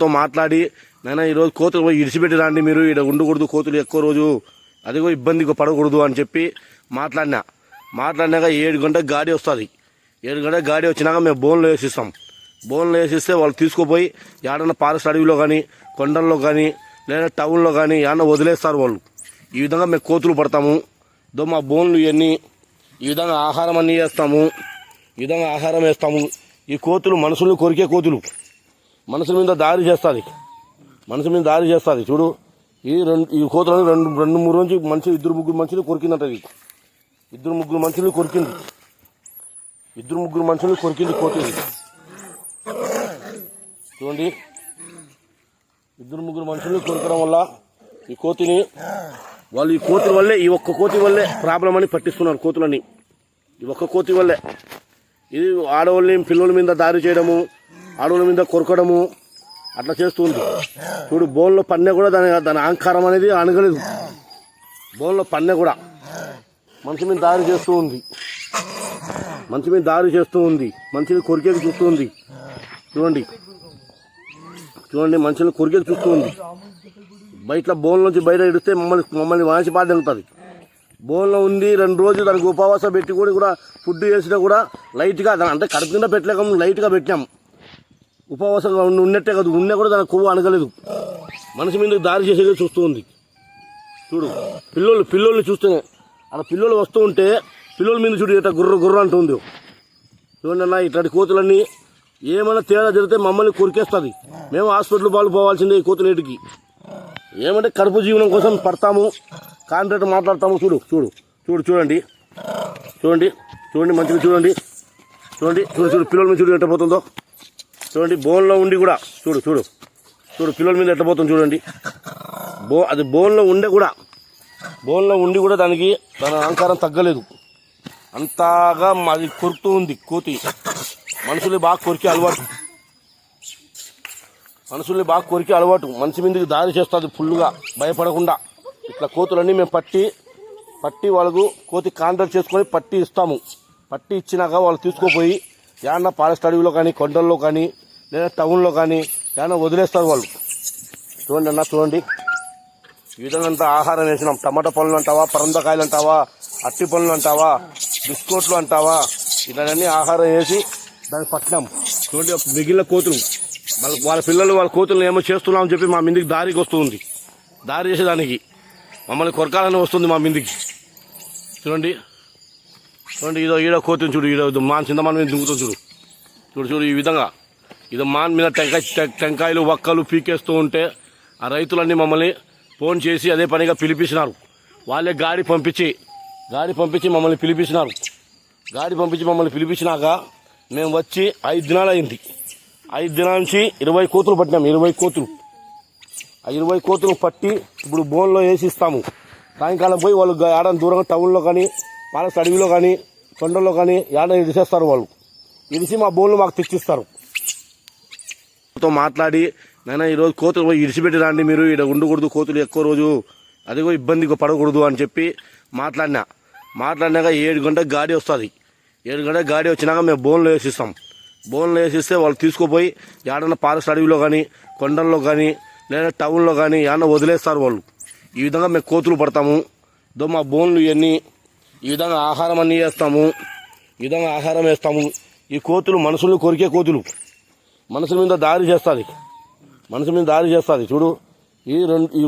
వాళ్ళతో మాట్లాడి నైనా ఈరోజు కోతులు ఇడిచిపెట్టి రండి, మీరు ఇక్కడ ఉండకూడదు, కోతులు ఎక్కువ రోజు అదిగో ఇబ్బంది పడకూడదు అని చెప్పి మాట్లాడినాక 7 గంటలకు గాడి వస్తుంది. 7 గంటలకు గాడి వచ్చినాక మేము బోన్లు వేసిస్తాం. బోన్లు వేసిస్తే వాళ్ళు తీసుకుపోయి ఏడన్నా ఫారెస్ట్ అడవిలో కానీ, కొండల్లో కానీ, లేదా టౌన్లో కానీ ఏమన్నా వదిలేస్తారు వాళ్ళు. ఈ విధంగా మేము కోతులు పడతాము. మా బోన్లు ఇవన్నీ ఈ విధంగా ఆహారం అన్నీ వేస్తాము. ఈ విధంగా ఆహారం వేస్తాము. ఈ కోతులు మనుషుల్ని కొరికే కోతులు, మనుషుల మీద దాడి చేస్తుంది. చూడు, ఈ కోతులను 2-3 రోజు మనిషి 2-3 మనుషులు కొరికిందంటది. 2-3 మనుషులు కొరికింది. 2-3 మనుషులు కొరికింది కోతి. చూడండి, 2-3 మనుషులు కొరకడం వల్ల ఈ కోతిని వాళ్ళు ఈ ఒక్క కోతి వల్లే ప్రాబ్లం అని పట్టిస్తున్నారు కోతులని. ఈ ఒక్క కోతి వల్లే ఇది ఆడవాళ్ళని పిల్లల మీద దాడి చేయడము, ఆడవాళ్ళ మీద కొరకడము అట్లా చేస్తుంది. చూడు, బోన్లో పన్నె కూడా దాని అహంకారం అనేది అనగలేదు. బోన్లో పన్నె కూడా మనిషి మీద దాడి చేస్తూ ఉంది. మనిషిని కొరికేది చూస్తూ ఉంది. చూడండి, మనుషులను కొరికేది చూస్తూ ఉంది. బయట బోన్ నుంచి బయట ఇడిస్తే మమ్మల్ని వాసి బాధ ఉంటుంది. బోన్లో ఉంది 2 రోజులు దానికి ఉపవాసం పెట్టి కూడా ఫుడ్ వేసినా కూడా లైట్గా అంటే కడుపు కింద పెట్టలేక లైట్గా పెట్టాం. ఉపవాసంగా ఉన్నట్టే కాదు, ఉన్నా కూడా దానికి కొవ్వు అనగలేదు. మనిషి మీద దారి చేసేది చూస్తూ ఉంది. చూడు, పిల్లోళ్ళు చూస్తేనే అలా పిల్లలు వస్తూ ఉంటే పిల్లల మీద చూడు ఇట్లా గుర్ర అంటుంది. చూడండి అన్న, ఇట్లాంటి కోతులన్నీ ఏమైనా తేడా జరిగితే మమ్మల్ని కొరికేస్తుంది. మేము హాస్పిటల్ పోవాల్సిందే ఈ కోతులేటికి. ఏమంటే కడుపు జీవనం కోసం పడతాము, కాంట్రాక్ట్ మాట్లాడతాము. చూడండి మంచిగా చూడండి పిల్లల మీద చూడు ఎట్ట పోతుందో. చూడండి, బోన్లో ఉండి కూడా చూడు పిల్లల మీద ఎట్ట పోతుంది. చూడండి, అది బోన్లో ఉండి కూడా దాని అహంకారం తగ్గలేదు. అంతగా అది కొరుకుతూ ఉంది కోతి. మనుషుల్ని బాగా కొరికే అలవాటు. మనిషి మీదకి దాడి చేస్తుంది ఫుల్గా భయపడకుండా. ఇట్లా కోతులన్నీ మేము పట్టి వాళ్ళకు కోతి కాంట్రాక్ట్ చేసుకొని పట్టి ఇస్తాము. పట్టి ఇచ్చినాక వాళ్ళు తీసుకుపోయి ఏమన్నా ఫారెస్ట్ అడవిలో కానీ, కొండల్లో కానీ, లేదా టౌన్లో కానీ ఏమన్నా వదిలేస్తారు వాళ్ళు. చూడండి అన్న, ఈ విధంగా అంతా ఆహారం వేసినాం. టమాటా పళ్ళు అంటావా, పరందకాయలు అంటావా, అట్టి పళ్ళు అంటావా, బిస్కెట్లు అంటావా, ఇట్లన్నీ ఆహారం వేసి దాన్ని పట్టినాం. చూడండి, మిగిలిన కోతులు వాళ్ళ పిల్లలు వాళ్ళ కోతులను ఏమో చేస్తున్నామని చెప్పి మా మీదకి దారికి వస్తుంది. దారి చేసేదానికి మమ్మల్ని కొరకాలని వస్తుంది మా మీదకి. చూడండి, ఈడ కోతిని చూడు, చింతమాన్ మీద దుంకుతుంది. చూడు ఈ విధంగా ఇది మాన్ మీద టెంకాయలు వక్కలు పీకేస్తూ ఉంటే ఆ రైతులన్నీ మమ్మల్ని ఫోన్ చేసి అదే పనిగా పిలిపించినారు. వాళ్ళే గాడి పంపించి మమ్మల్ని పిలిపించినారు. మమ్మల్ని పిలిపించినాక మేము వచ్చి 5 దినాలు అయింది. 5 దినాల నుంచి 20 కోతులు పట్టినాం. 20 కోతులు. ఆ 20 కోతులు పట్టి ఇప్పుడు బోన్లో వేసి ఇస్తాము. సాయంకాలం పోయి వాళ్ళు ఏడాది దూరంగా టౌన్లో కానీ, పాలస్ అడవిలో కానీ, కొండల్లో కానీ ఏడాది ఇడిసేస్తారు. వాళ్ళు ఇడిసి మా బోన్లు మాకు తెచ్చిస్తారు. మాట్లాడి నైనా ఈరోజు కోతులు ఇడిచిపెట్టి రండి, మీరు ఇక్కడ ఉండకూడదు, కోతులు ఎక్కువ రోజు అదిగో ఇబ్బంది పడకూడదు అని చెప్పి మాట్లాడినాక 7 గంటలకు గాడి వస్తుంది. 7 గంటలకు గాడి వచ్చినాక మేము బోన్లు వేసిస్తాం. బోన్లు వేసిస్తే వాళ్ళు తీసుకుపోయి ఏడన్నా ఫారెస్ట్ అడవిలో కానీ, కొండల్లో కానీ, లేదా టౌన్లో కానీ ఏమన్నా వదిలేస్తారు వాళ్ళు. ఈ విధంగా మేము కోతులు పడతాము. మా బోన్లు ఇవన్నీ ఈ విధంగా ఆహారం అన్నీ వేస్తాము. ఈ కోతులు మనుషుల్ని కొరికే కోతులు, మనుషుల మీద దాడి చేస్తుంది. చూడు, ఈ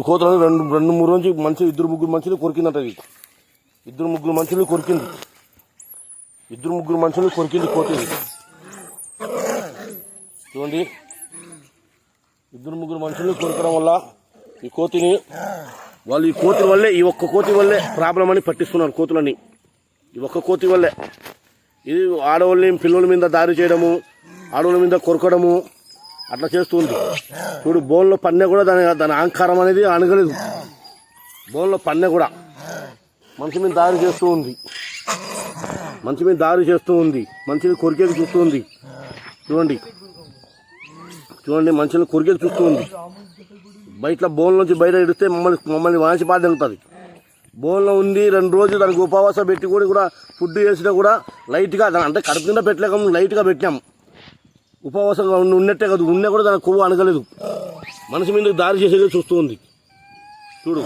కోతులను 2-3 రోజు మనిషి 2-3 మనుషులు కొరికిందంటది. 2-3 మనుషులు కొరికింది. 2-3 మనుషులు కొరికింది కోతి. చూడండి, 2-3 మనుషులు కొరకడం వల్ల ఈ కోతిని వాళ్ళు ఈ ఒక్క కోతి వల్లే ప్రాబ్లం అని పట్టిస్తున్నారు కోతులని. ఈ ఒక్క కోతి వల్లే ఇది ఆడవాళ్ళని పిల్లల మీద దాడి చేయడము, ఆడవాళ్ళ మీద కొరకడము అట్లా చేస్తుంది. చూడు, బోన్లో పన్నె కూడా దాని అహంకారం అనేది అనగలేదు. బోన్లో పన్నె కూడా మనిషి మీద దాడి చేస్తూ ఉంది. మనిషిని కొరికేది చూస్తూ ఉంది. చూడండి, మనుషులను కొరికేది చూస్తూ ఉంది. బయట బోన్ నుంచి బయట ఇడిస్తే మమ్మల్ని వాసి బాధ ఉంటుంది. బోన్లో ఉంది 2 రోజులు దానికి ఉపవాసం పెట్టి కూడా ఫుడ్ వేసినా కూడా లైట్గా అంటే కడుపు కింద పెట్టలేక లైట్గా పెట్టాం. ఉపవాసంగా ఉన్నట్టే కాదు, ఉన్నా కూడా దానికి కొవ్వు అనగలేదు. మనిషి మీదకి దారి చేసేది చూస్తూ ఉంది. చూడు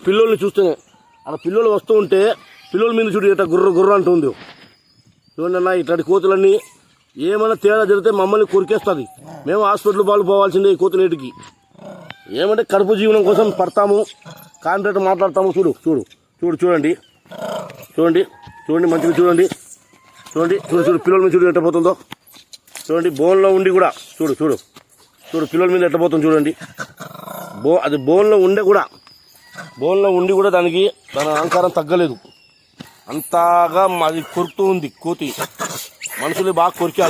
పిల్లోళ్ళు చూస్తేనే అలా పిల్లోళ్ళు వస్తూ ఉంటే పిల్లోల మీద చూడు ఇట్లా గుర్ర అంటుంది. చూడండి అన్న, ఇట్లాంటి కోతులన్నీ ఏమైనా తేడా జరిగితే మమ్మల్ని కొరికేస్తుంది. మేము హాస్పిటల్ పాలు పోవాల్సిందే ఈ కోతులేటికి. ఏమంటే కడుపు జీవనం కోసం పడతాము, కాంట్రాక్ట్ మాట్లాడతాము. చూడండి మంచిగా చూడండి పిల్లల మీద చూడు ఎట్ట పోతుందో. చూడండి బోన్లో ఉండి కూడా చూడు పిల్లల మీద ఎట్ట పోతుంది చూడండి. అది బోన్లో ఉండి కూడా దానికి దాని అహంకారం తగ్గలేదు. అంతగా అది కొరుకుతూ ఉంది కోతి. మనుషుల్ని బాగా కొరికి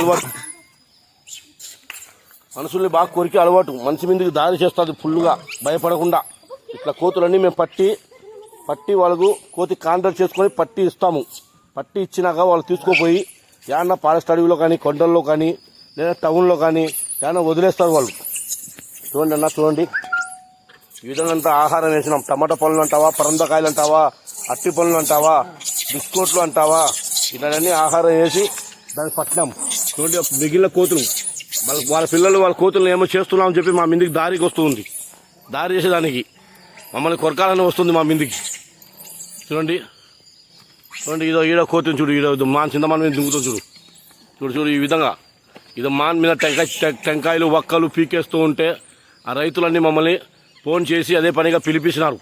అలవాటు. మనిషి మీదకి దారి చేస్తుంది ఫుల్గా భయపడకుండా. ఇట్లా కోతులన్నీ మేము పట్టి వాళ్ళకు కోతి కాంట్రాక్ట్ చేసుకొని పట్టి ఇస్తాము. పట్టి ఇచ్చినాక వాళ్ళు తీసుకుపోయి ఏమన్నా ఫారెస్ట్ అడవిలో కానీ, కొండల్లో కానీ, లేదా టౌన్లో కానీ ఏమన్నా వదిలేస్తారు వాళ్ళు. చూడండి ఈ విధంగా అంతా ఆహారం వేసినాం. టమాటా పళ్ళు అంటావా, పరందకాయలు అంటావా, అట్టి పళ్ళు అంటావా, బిస్కెట్లు అంటావా, ఇలాన్నీ ఆహారం వేసి దాన్ని పట్టినాం. చూడండి మిగిలిన కోతులు వాళ్ళ పిల్లలు వాళ్ళ కోతులను ఏమో చేస్తున్నామని చెప్పి మా మీదకి దారికి వస్తుంది. దారి చేసేదానికి మమ్మల్ని కొరకాలని వస్తుంది మా మీదకి. చూడండి ఈడ కోతిని చూడు, చింతమాన్ మీద దిగుతుంది చూడు ఈ విధంగా. ఇది మాన్ మీద టెంకాయలు వక్కలు పీకేస్తూ ఉంటే ఆ రైతులన్నీ మమ్మల్ని ఫోన్ చేసి అదే పనిగా పిలిపించినారు.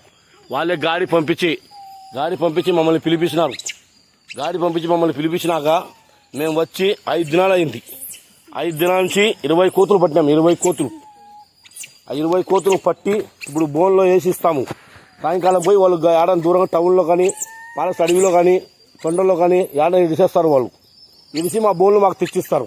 వాళ్ళే గాడి పంపించి మమ్మల్ని పిలిపించినారు. మమ్మల్ని పిలిపించినాక మేము వచ్చి 5 దినాలు అయింది. 5 దినాల నుంచి 20 కోతులు పట్టినాం. 20 కోతులు. ఆ 20 కోతులు పట్టి ఇప్పుడు బోన్లో వేసి ఇస్తాము. సాయంకాలం పోయి వాళ్ళు ఏడాది దూరంగా టౌన్లో కానీ, పాలస్ అడవిలో కానీ, కొండల్లో కానీ ఏడాది ఇడిసేస్తారు. వాళ్ళు ఇడిసి మా బోన్లు మాకు తెచ్చిస్తారు.